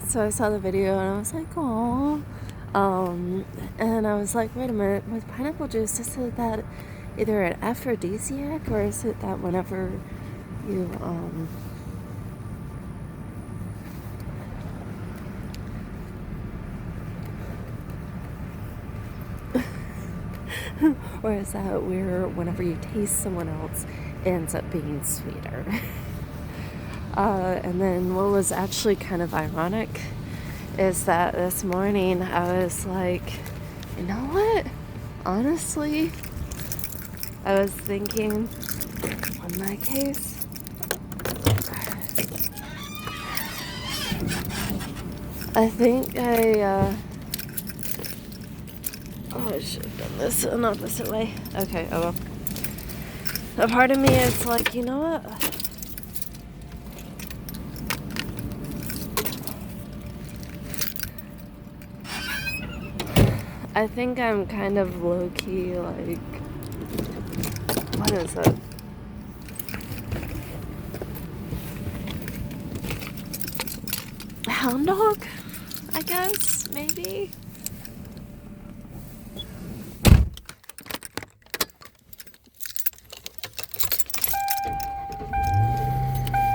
So I saw the video and I was like, "Aw." And I was like, "Wait a minute, with pineapple juice, is it that either an aphrodisiac or is it that whenever you or is that where whenever you taste someone else, it ends up being sweeter?" And then what was actually kind of ironic is that this morning I was like, you know what? Honestly, I was thinking, in my case, I think I should have done this an opposite way. Okay, oh well. A part of me is like, you know what? I think I'm kind of low-key, like, what is it? Hound dog, I guess, maybe?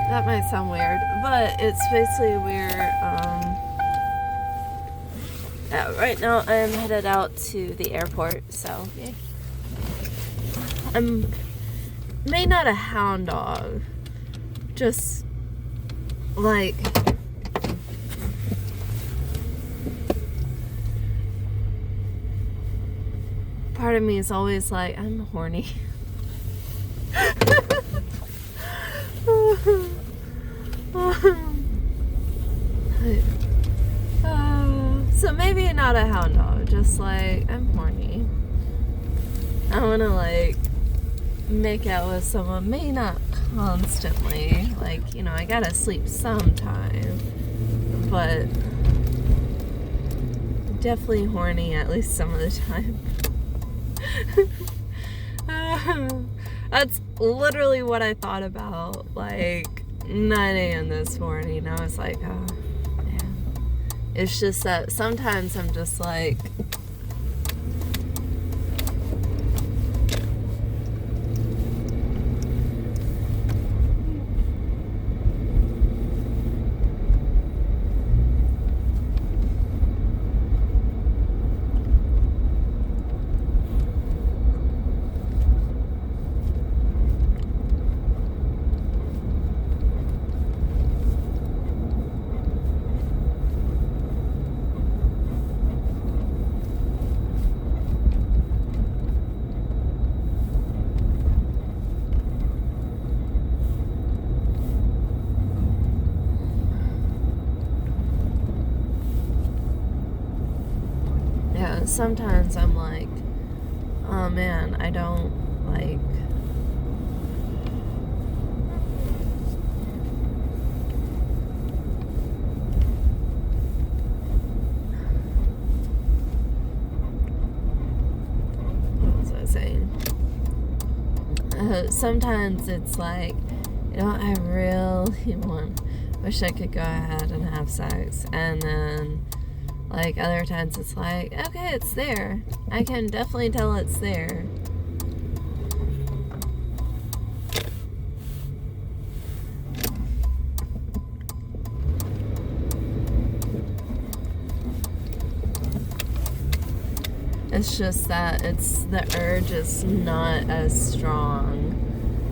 That might sound weird, but it's basically where, right now I'm headed out to the airport, so yeah. I'm maybe not a hound dog, just like part of me is always like, I'm horny. So maybe not a hound dog, just like, I'm horny. I want to like make out with someone, maybe not constantly, like, you know, I gotta sleep sometime, but definitely horny at least some of the time. That's literally what I thought about like 9 a.m. this morning. I was like, oh man. It's just that sometimes I'm just like, yeah, sometimes I'm like, oh man, I don't like, what was I saying? Sometimes it's like, you know, I really wish I could go ahead and have sex, and then like other times it's like, okay, it's there. I can definitely tell it's there. It's just that the urge is not as strong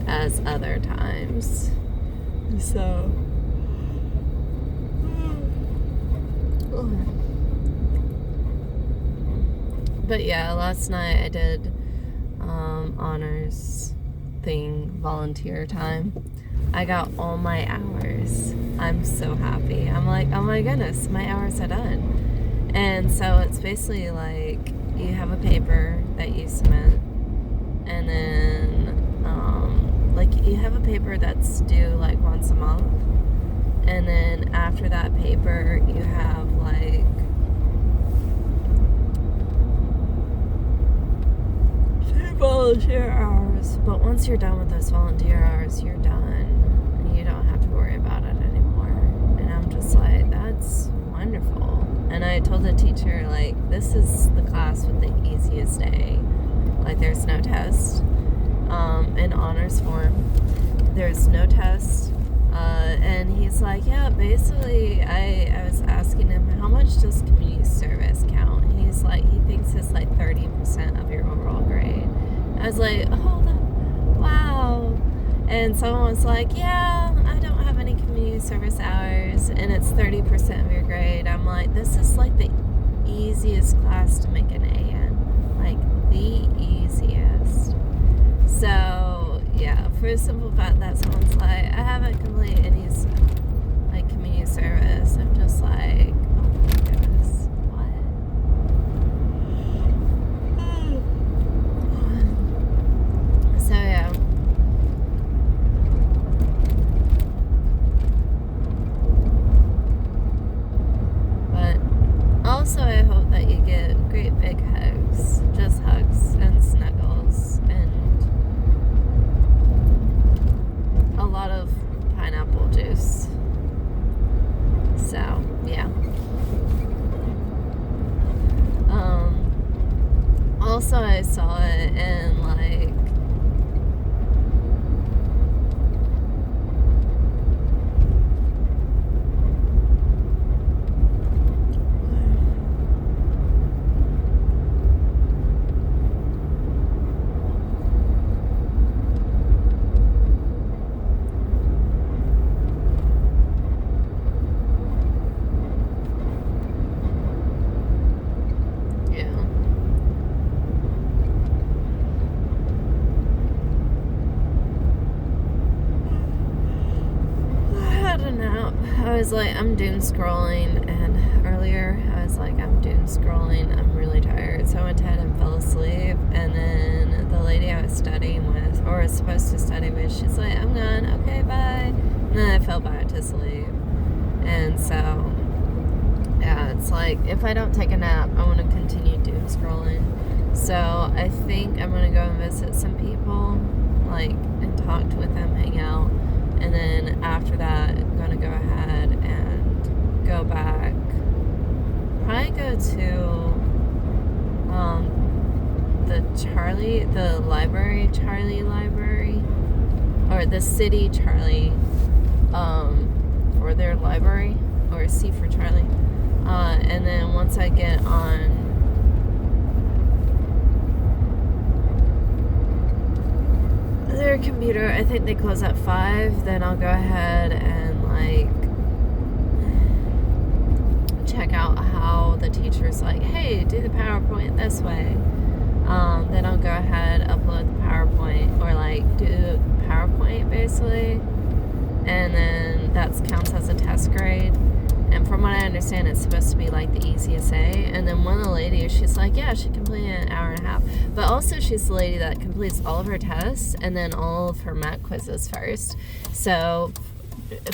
as other times. So but yeah, last night I did honors thing, volunteer time. I got all my hours. I'm so happy. I'm like, oh my goodness, my hours are done. And so it's basically like you have a paper that you submit, and then like you have a paper that's due like once a month, and then after that paper you have like volunteer hours. But once you're done with those volunteer hours, you're done and you don't have to worry about it anymore. And I'm just like, that's And I told the teacher, like, this is the class with the easiest day. Like, there's no test. In honors form, there's no test. And he's like, yeah, basically, I was asking him, how much does community service count? And he's like, he thinks it's like 30% of your overall grade. I was like, wow. And someone was like, yeah, I don't have any community service hours, and it's 30% of your grade. I'm like, this is like the easiest class to make an A in. Like, the easiest. So, yeah, for the simple fact that someone's like, I haven't completed any, like, community service, I'm just like, oh my goodness, what? So, yeah. But also, I hope that you get great big hugs, just hugs and snuggles, and a lot of pineapple juice. So, yeah. Also, I saw it in, like, I was like, I'm doom scrolling, and earlier I was like, I'm doom scrolling, I'm really tired, so I went ahead and fell asleep. And then the lady I was studying with, or was supposed to study with, she's like, I'm gone, okay, bye. And then I fell back to sleep. And so, yeah, it's like, if I don't take a nap, I want to continue doom scrolling. So I think I'm going to go and visit some people, like, and talk with them, hang out. And then after that, I'm going to go ahead and go back. Probably go to the library, Charlie Library. Or the city Charlie, or their library, or C for Charlie. And then once I get on their computer, I think they close at 5, then I'll go ahead and, like, check out how the teacher's like, hey, do the PowerPoint this way. Then I'll go ahead, upload the PowerPoint, or, like, do PowerPoint, basically. And then that counts as a test grade. And from what I understand, it's supposed to be, like, the easiest A. And then one of the ladies, she's like, yeah, she completed an hour and a half. But also, she's the lady that completes all of her tests and then all of her Mac quizzes first. So,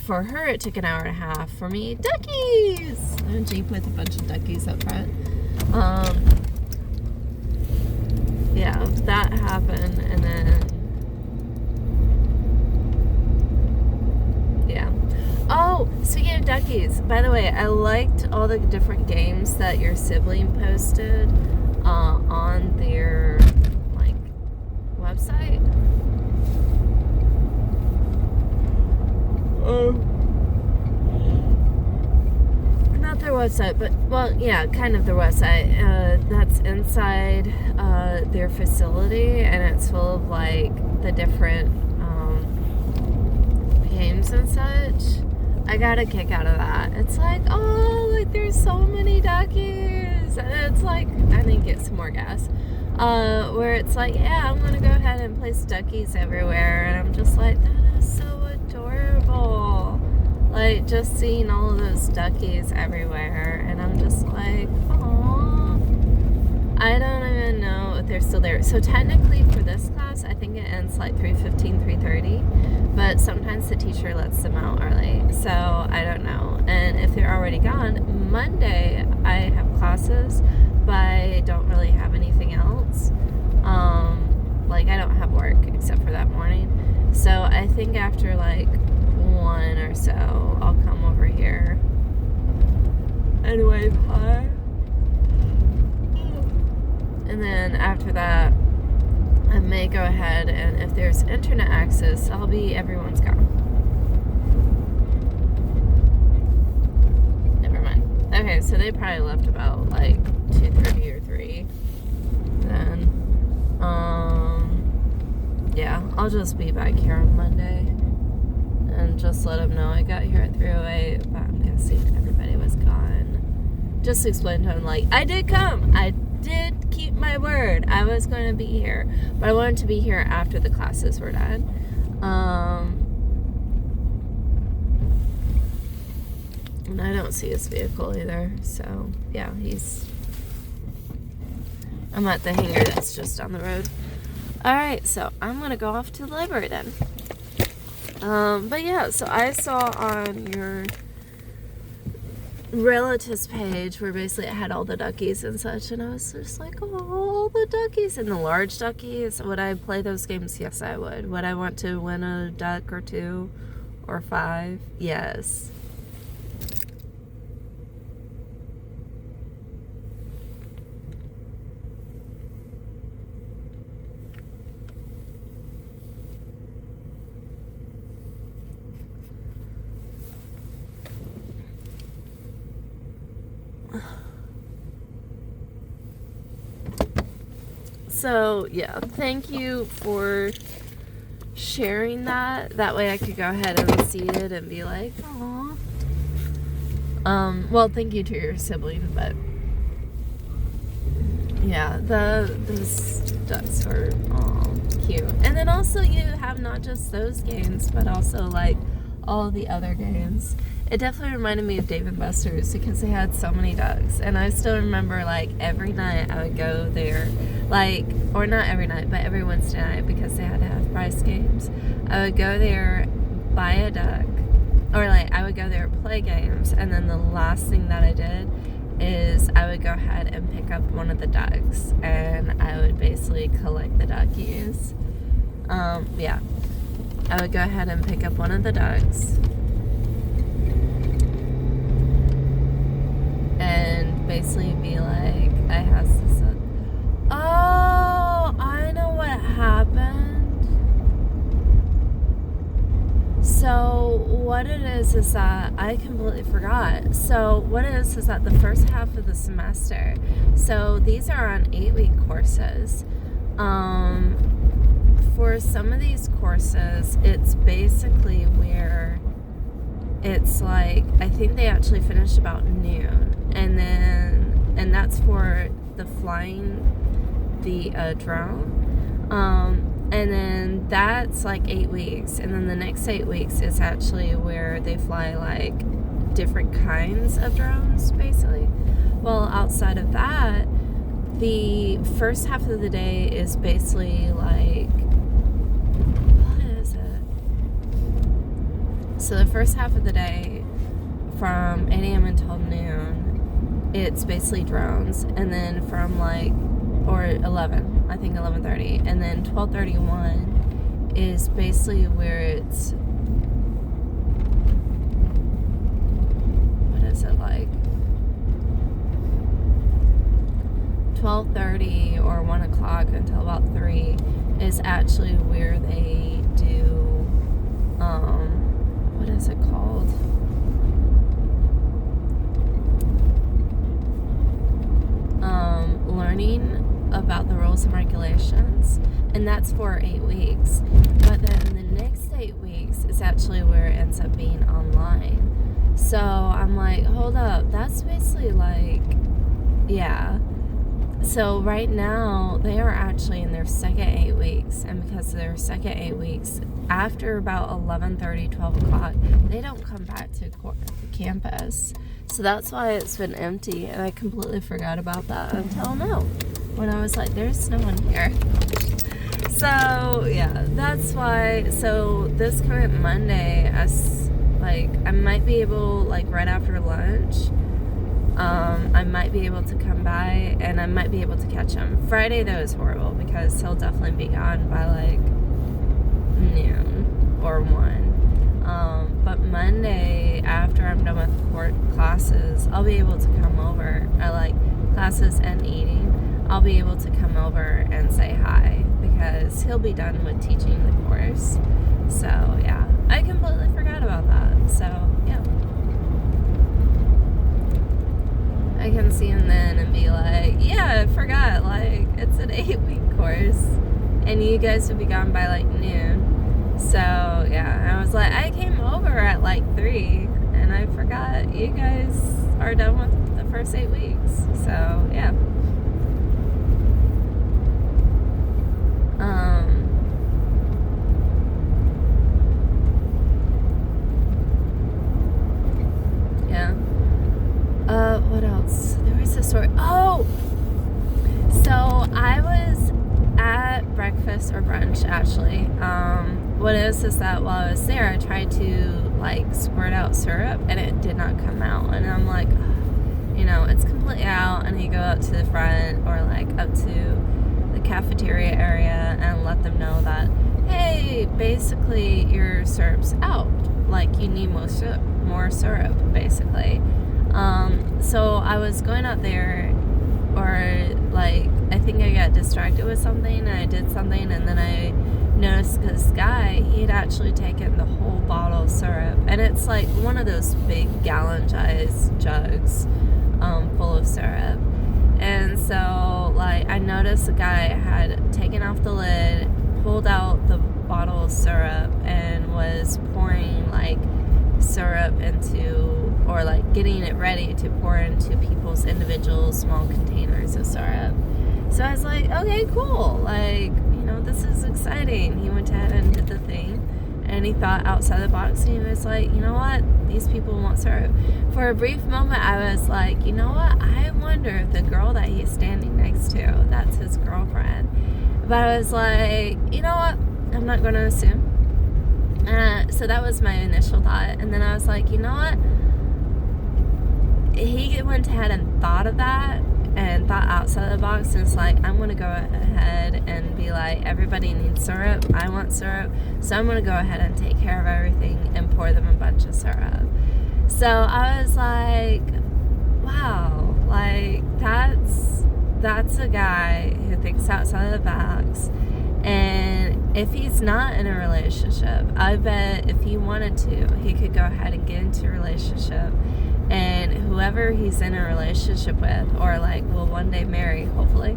for her, it took an hour and a half. For me, duckies! I have a Jeep with a bunch of duckies up front. Yeah, that happened. And then, yeah. Oh, speaking of duckies, by the way, I liked all the different games that your sibling posted on their, like, website. Not their website, but, well, yeah, kind of their website. That's inside their facility, and it's full of, like, the different games and such. I got a kick out of that. It's like, oh, like, there's so many duckies. And it's like, I need to get some more gas. Where it's like, yeah, I'm gonna go ahead and place duckies everywhere. And I'm just like, that is so adorable. Like, just seeing all of those duckies everywhere. And I'm just like, aww. I don't even know if they're still there. So technically for this class, I think it ends like 3:15, 3:30. But sometimes the teacher lets them out early. So I don't know. And if they're already gone, Monday I have classes, but I don't really have anything else. Like, I don't have work except for that morning. So I think after like 1 or so, I'll come over here and wave hi. And then after that, I may go ahead and if there's internet access, I'll be everyone's gone. Never mind. Okay, so they probably left about like 2:30 or 3. Then, yeah, I'll just be back here on Monday and just let them know I got here at 3:08, but I'm guessing everybody was gone. Just explain to them, like, I did come. I did keep my word. I was going to be here, but I wanted to be here after the classes were done. And I don't see his vehicle either, so yeah, I'm at the hangar that's just down the road. Alright, so I'm gonna go off to the library then. But yeah, so I saw on your relatives page where basically it had all the duckies and such, and I was just like, oh, all the duckies and the large duckies. Would I play those games? Yes, I would. Would I want to win a duck or 2 or 5? Yes. So, yeah, thank you for sharing that. That way I could go ahead and see it and be like, aw. Well, thank you to your sibling, but yeah, those ducks are cute. And then also you have not just those games, but also like all the other games. It definitely reminded me of Dave & Buster's because they had so many ducks. And I still remember, like, every night I would go there, like, or not every night, but every Wednesday night because they had to have prize games. I would go there, buy a duck, or, like, I would go there, play games, and then the last thing that I did is I would go ahead and pick up one of the ducks, and I would basically collect the duckies. Yeah. I would go ahead and pick up one of the ducks. And basically be like, I has this. Oh, I know what happened. So what it is that I completely forgot. So what it is that the first half of the semester. So these are on 8-week courses. For some of these courses, it's basically where it's like, I think they actually finished about noon. And that's for the flying the drone. And then that's like 8 weeks. And then the next 8 weeks is actually where they fly like different kinds of drones, basically. Well, outside of that, the first half of the day is basically like, what is it? So the first half of the day from 8 a.m. until noon, it's basically drones, and then from like, or 11, I think 11:30, and then 12:31 is basically where it's, what is it, like 12:30 or 1 o'clock until about 3 is actually where they do, what is it called? Learning about the rules and regulations, and that's for 8 weeks. But then the next 8 weeks is actually where it ends up being online. So I'm like, hold up, that's basically like, yeah. So right now they are actually in their second 8 weeks, and because of their second 8 weeks, after about 11:30, 12 o'clock, they don't come back to campus. So that's why it's been empty, and I completely forgot about that until now, when I was like, there's no one here. So yeah, that's why. So this current Monday, I might be able, like right after lunch, I might be able to come by, and I might be able to catch him. Friday though is horrible because he'll definitely be gone by like noon or 1. but Monday, after I'm done with classes, I'll be able to come over. I like classes and eating. I'll be able to come over and say hi because he'll be done with teaching the course. So, yeah, I completely forgot about that. So, yeah. I can see him then and be like, yeah, I forgot. Like, it's an 8-week course. And you guys would be gone by, like, noon. So, yeah, I was like, I came over at, like, 3. And I forgot you guys are done with the first 8 weeks. So, yeah. What else? There was a story. Oh! So, I was at breakfast or brunch, actually. What it is that while I was there, I tried to, like, squirt out syrup, and it did not come out. And I'm like, you know, it's completely out. And you go up to the front or, like, up to the cafeteria area and let them know that, hey, basically, your syrup's out. Like, you need more syrup, basically. So I was going up there, or like, I think I got distracted with something, and I did something, and then I noticed this guy, he had actually taken the whole bottle of syrup, and it's like one of those big gallon-sized jugs, full of syrup. And so, like, I noticed the guy had taken off the lid, pulled out the bottle of syrup, and was pouring, like, syrup into, or like getting it ready to pour into people's individual small containers of syrup. So I was like, okay, cool. Like, you know, this is exciting. He went ahead and did the thing, and he thought outside the box, and he was like, you know what? These people want syrup. For a brief moment, I was like, you know what? I wonder if the girl that he's standing next to, that's his girlfriend. But I was like, you know what? I'm not going to assume. So that was my initial thought. And then I was like, you know what? He went ahead and thought of that and thought outside the box, and it's like, I'm going to go ahead and be like, everybody needs syrup. I want syrup. So I'm going to go ahead and take care of everything and pour them a bunch of syrup. So I was like, wow, like that's a guy who thinks outside the box. And if he's not in a relationship, I bet if he wanted to, he could go ahead and get into a relationship, and whoever he's in a relationship with, or like will one day marry, hopefully,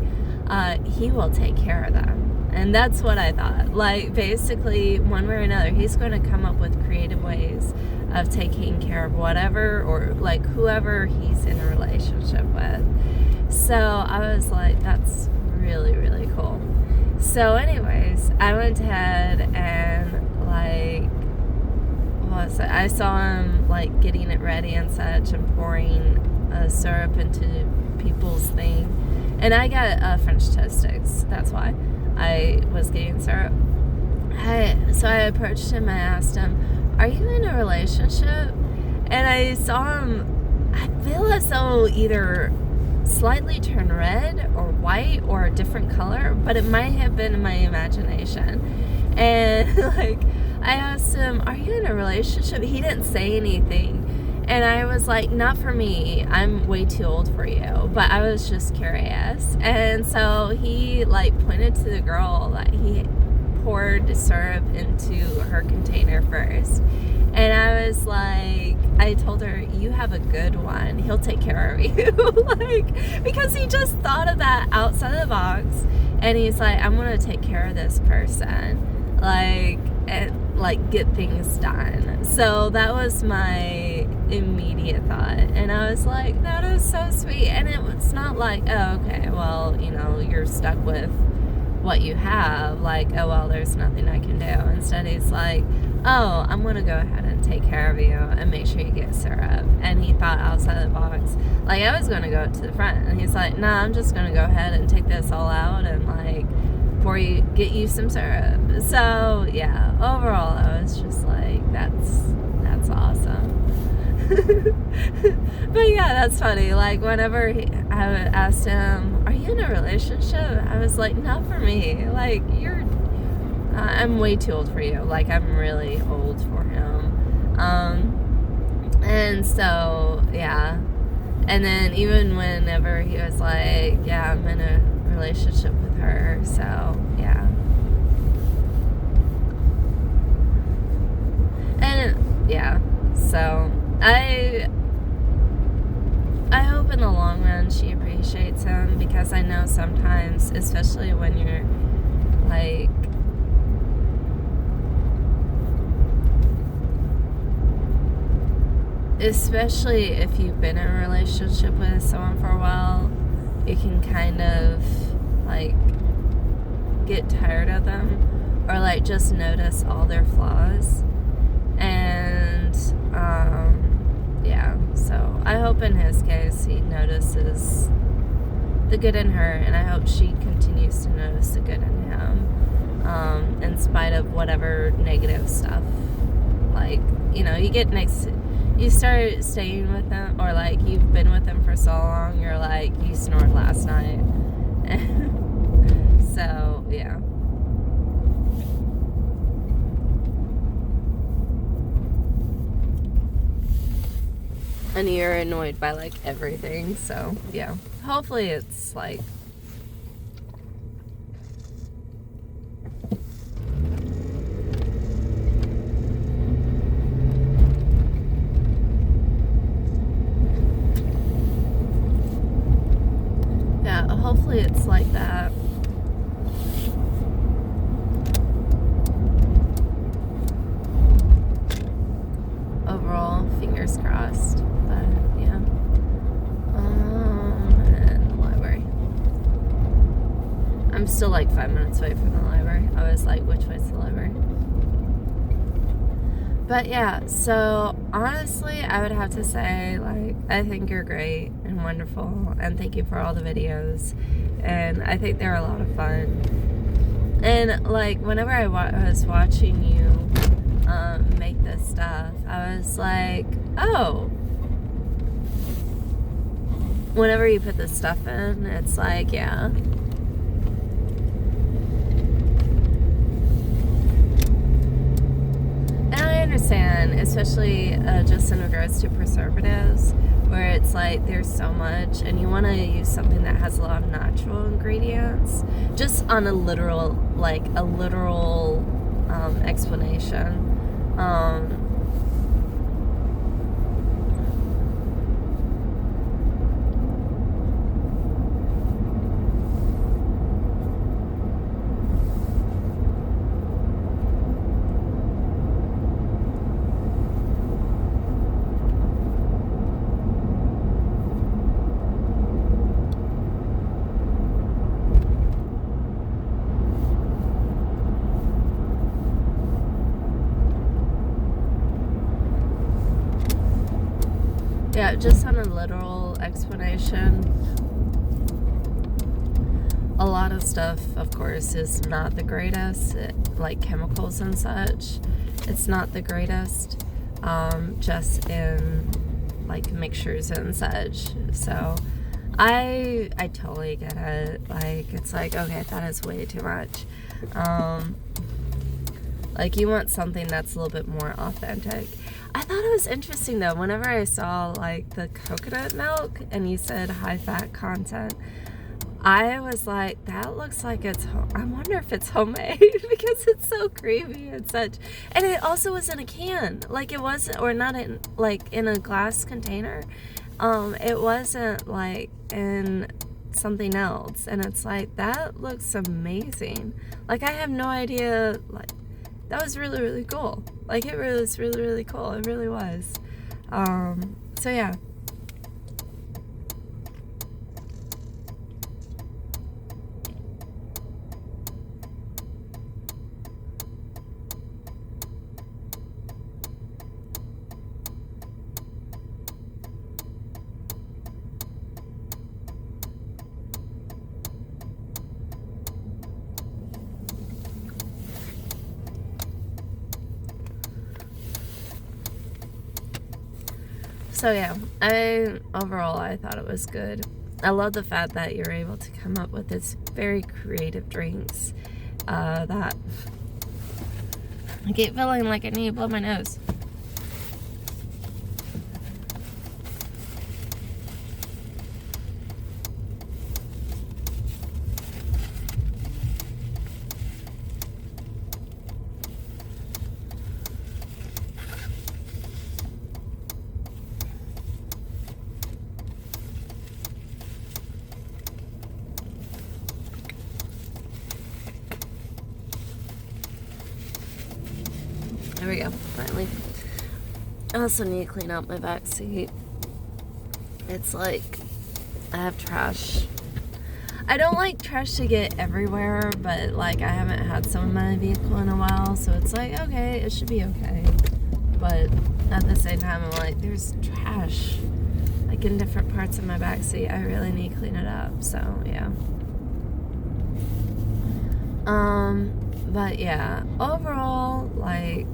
he will take care of them. And that's what I thought. Like, basically, one way or another, he's going to come up with creative ways of taking care of whatever, or like whoever he's in a relationship with. So I was like, that's really, really cool. So anyways, I went ahead and, like, I saw him, like, getting it ready and such, and pouring syrup into people's thing. And I got French toast sticks. That's why I was getting syrup. So I approached him. I asked him, are you in a relationship? And I saw him, I feel as though either slightly turn red or white or a different color, but it might have been in my imagination. And like, I asked him, are you in a relationship? He didn't say anything, and I was like, not for me, I'm way too old for you, but I was just curious. And so he like pointed to the girl that he poured syrup into her container first. And I was like, I told her, you have a good one. He'll take care of you. Like, because he just thought of that outside of the box. And he's like, I'm going to take care of this person. Like, and like get things done. So that was my immediate thought. And I was like, that is so sweet. And it was not like, oh, okay, well, you know, you're stuck with what you have. Like, oh, well, there's nothing I can do. Instead, he's like, oh, I'm going to go ahead and take care of you and make sure you get syrup. And he thought outside the box. Like, I was going to go to the front. And he's like, nah, I'm just going to go ahead and take this all out and, like, get you some syrup. So, yeah, overall, I was just like, that's awesome. But, yeah, that's funny. Like, whenever I asked him, are you in a relationship? I was like, not for me. Like, I'm way too old for you. Like, I'm really old for him. And so, yeah. And then even whenever he was like, yeah, I'm in a relationship with her, so, yeah. And, yeah, so, I hope in the long run she appreciates him, because I know sometimes, especially when you're, like, especially if you've been in a relationship with someone for a while, you can kind of, like, get tired of them, or, like, just notice all their flaws. And, yeah, so I hope in his case he notices the good in her, and I hope she continues to notice the good in him, in spite of whatever negative stuff. Like, you know, you start staying with them, or like you've been with them for so long, you're like, you snored last night. So, yeah. And you're annoyed by, like, everything, so, yeah. Hopefully it's, like, yeah, hopefully it's like that. Overall, fingers crossed. But, yeah. And the library. I'm still like 5 minutes away from the library. I was like, which way's the library? But yeah, so honestly, I would have to say, like, I think you're great and wonderful, and thank you for all the videos, and I think they're a lot of fun. And like, whenever I was watching you make this stuff, I was like, oh, whenever you put this stuff in, it's like, yeah. I understand, especially just in regards to preservatives, where it's like there's so much, and you want to use something that has a lot of natural ingredients, just on a literal explanation. Yeah, just on a literal explanation. A lot of stuff, of course, is not the greatest, like chemicals and such. It's not the greatest, just in like mixtures and such. So I totally get it. Like, it's like, okay, that is way too much. Like, you want something that's a little bit more authentic. I thought it was interesting, though, whenever I saw, like, the coconut milk, and you said high-fat content, I was like, that looks like it's, I wonder if it's homemade, because it's so creamy and such. And it also was in a can. Like, it wasn't, or not in, like, in a glass container. It wasn't, like, in something else. And it's like, that looks amazing. Like, I have no idea, like, that was really, really cool. Like, it really was really, really cool. It really was. So, yeah. So yeah, overall I thought it was good. I love the fact that you're able to come up with this very creative drinks that I keep feeling like I need to blow my nose. finally. I also need to clean out my back seat. It's like I have trash. I don't like trash to get everywhere, but like I haven't had some in my vehicle in a while, so it's like, okay, it should be okay. But at the same time, I'm like, there's trash like in different parts of my back seat. I really need to clean it up. So yeah. But yeah, overall, like,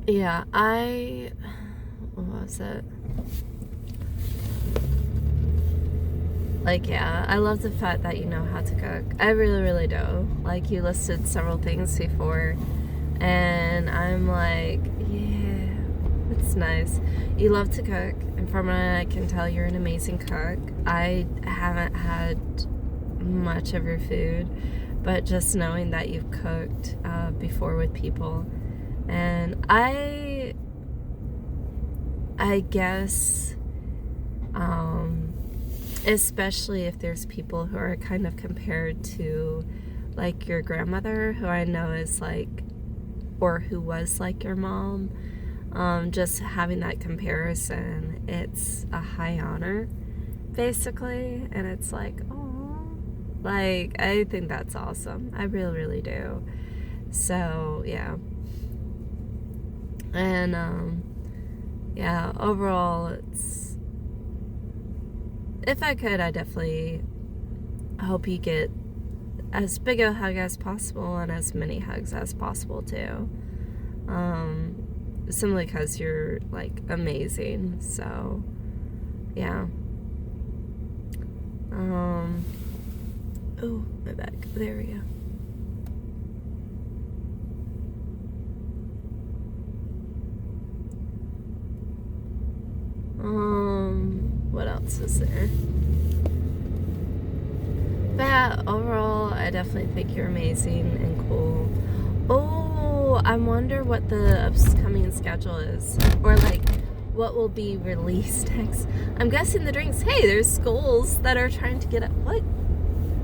yeah, what was it? Like, yeah, I love the fact that you know how to cook. I really, really do. Like, you listed several things before, and I'm like, yeah, it's nice. You love to cook, and from what I can tell, you're an amazing cook. I haven't had much of your food, but just knowing that you've cooked before with people, and I guess, especially if there's people who are kind of compared to like your grandmother, who I know is like, or who was like your mom, just having that comparison, it's a high honor basically, and it's like, oh, like, I think that's awesome. I really, really do. So yeah. And yeah, overall, it's, if I could, I definitely hope you get as big a hug as possible and as many hugs as possible too. Simply because you're like amazing. So yeah. Oh, my back. There we go. What else is there? But yeah, overall, I definitely think you're amazing and cool. Oh, I wonder what the upcoming schedule is, or like what will be released next. I'm guessing the drinks. Hey, there's schools that are trying to get up. What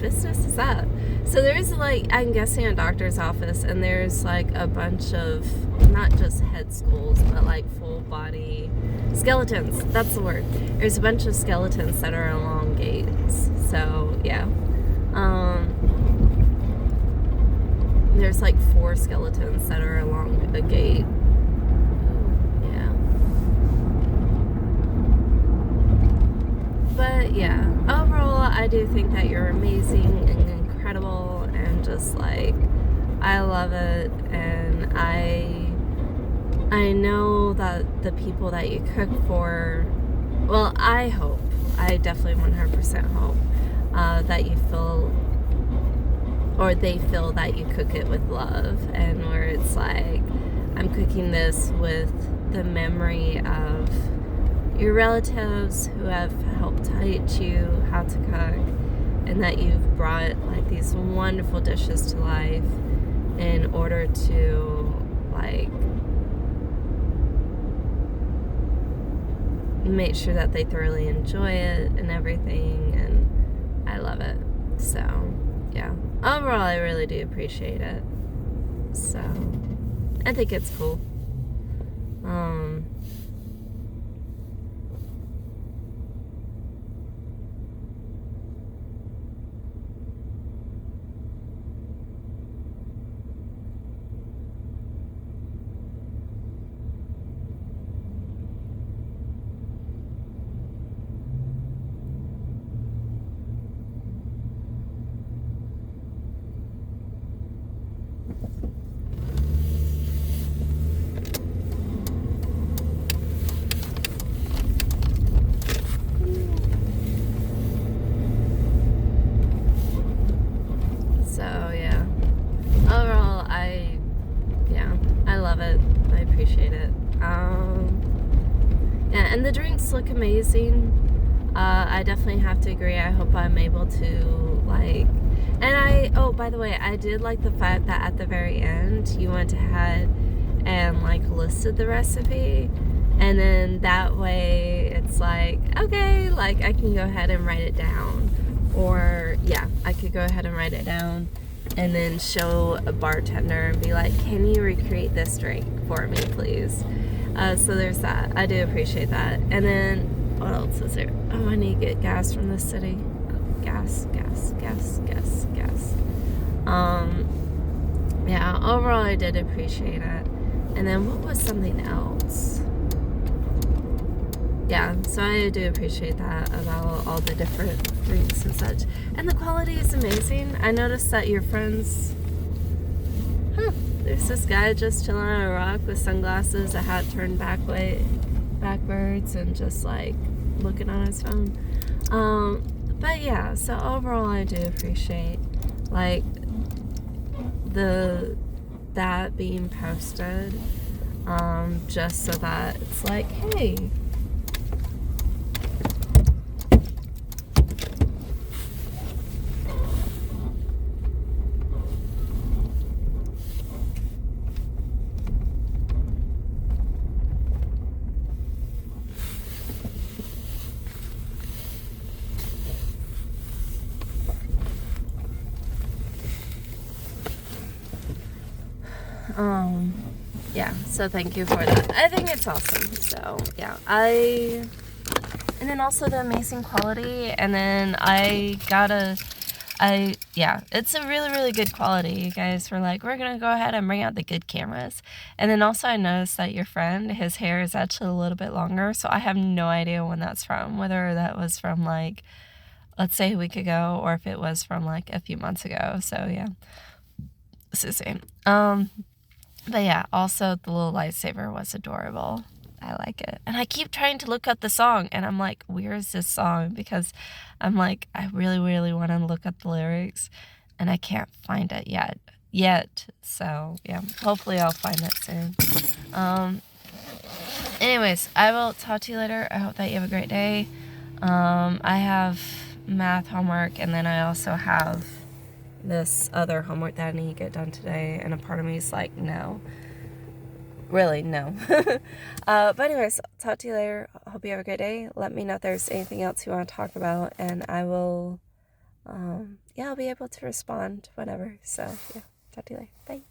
business is that? So there's like, I'm guessing a doctor's office, and there's like a bunch of not just head schools, but like full body skeletons. That's the word. There's a bunch of skeletons that are along gates. So yeah. There's like 4 skeletons that are along a gate. Yeah. But yeah, overall, I do think that you're amazing and incredible, and just like, I love it. And I know that the people that you cook for, well, I hope, I definitely 100% hope that you feel, or they feel that you cook it with love, and where it's like, I'm cooking this with the memory of your relatives who have helped teach you how to cook, and that you've brought like these wonderful dishes to life in order to like make sure that they thoroughly enjoy it and everything, and I love it. So yeah, overall, I really do appreciate it. So I think it's cool. And the drinks look amazing. I definitely have to agree. I hope I'm able to like And oh, by the way, I did like the fact that at the very end, you went ahead and like listed the recipe. And then that way it's like, okay, like I can go ahead and write it down. Or yeah, I could go ahead and write it down and then show a bartender and be like, can you recreate this drink for me, please? So there's that. I do appreciate that. And then what else is there? Oh, I need to get gas from the city. Gas. Yeah, overall I did appreciate it. And then what was something else? Yeah, so I do appreciate that about all the different drinks and such. And the quality is amazing. I noticed that your friends... there's this guy just chilling on a rock with sunglasses, a hat turned backwards, and just like looking on his phone. But yeah, so overall I do appreciate like that being posted, just so that it's like, hey, yeah, so thank you for that. I think it's awesome. So yeah, and then also the amazing quality, and then yeah, it's a really, really good quality. You guys were like, we're gonna go ahead and bring out the good cameras. And then also I noticed that your friend, his hair is actually a little bit longer, so I have no idea when that's from, whether that was from like, let's say a week ago, or if it was from like a few months ago. So yeah, it's the same. But yeah, also the little lightsaber was adorable. I like it. And I keep trying to look up the song, and I'm like, where is this song? Because I'm like, I really, really want to look up the lyrics, and I can't find it yet. So yeah, hopefully I'll find it soon. Anyways, I will talk to you later. I hope that you have a great day. I have math homework, and then I also have this other homework that I need to get done today, and a part of me is like, no. Really, no. But anyways, talk to you later. Hope you have a great day. Let me know if there's anything else you want to talk about, and I will, I'll be able to respond whenever. So, yeah, talk to you later. Bye.